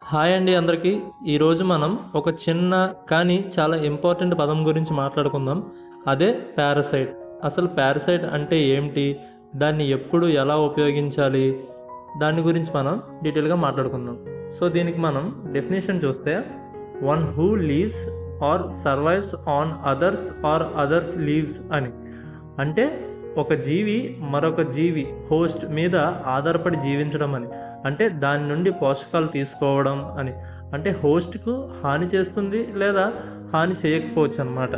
Hi అండి అందరికీ. ఈరోజు మనం ఒక చిన్న కానీ చాలా ఇంపార్టెంట్ పదం గురించి మాట్లాడుకుందాం. అదే పారాసైట్. అసలు పారాసైట్ అంటే ఏమిటి? దాన్ని ఎప్పుడు ఎలా ఉపయోగించాలి? దాని గురించి మనం డీటెయిల్గా మాట్లాడుకుందాం. సో దీనికి మనం డెఫినేషన్ చూస్తే one who lives or survives on others or others lives అని. అంటే ఒక జీవి మరొక జీవి హోస్ట్ మీద ఆధారపడి జీవించడం అని. అంటే దాని నుండి పోషకాలు తీసుకోవడం అని. అంటే హోస్ట్కు హాని చేస్తుంది లేదా హాని చేయకపోవచ్చు అన్నమాట.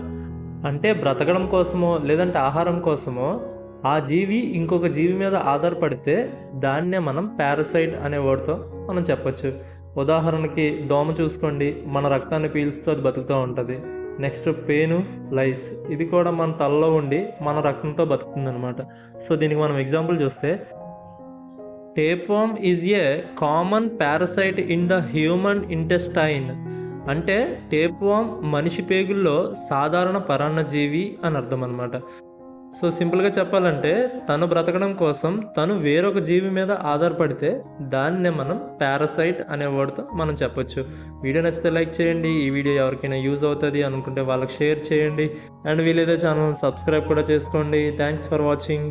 అంటే బ్రతకడం కోసమో లేదంటే ఆహారం కోసమో ఆ జీవి ఇంకొక జీవి మీద ఆధారపడితే దాన్నే మనం పారాసైట్ అనే వర్డ్తో మనం చెప్పొచ్చు. ఉదాహరణకి దోమ చూసుకోండి, మన రక్తాన్ని పీల్చుతూ అది బతుకుతూ ఉంటుంది. నెక్స్ట్ పేను, లైస్, ఇది కూడా మన తలలో ఉండి మన రక్తంతో బతుకుతుంది అనమాట. సో దీనికి మనం ఎగ్జాంపుల్ చూస్తే tapeworm is a common parasite in the human intestine. అంటే టేప్వామ్ మనిషి పేగుల్లో సాధారణ పరాన్నజీవి అని అర్థం అనమాట. సో సింపుల్గా చెప్పాలంటే తను బ్రతకడం కోసం తను వేరొక జీవి మీద ఆధారపడితే దాన్నే మనం పారాసైట్ అనే వర్డ్తో మనం చెప్పొచ్చు. వీడియో నచ్చితే లైక్ చేయండి. ఈ వీడియో ఎవరికైనా యూజ్ అవుతుంది అనుకుంటే వాళ్ళకి షేర్ చేయండి. అండ్ వీలైతే ఛానల్ సబ్స్క్రైబ్ కూడా చేసుకోండి. Thanks for watching.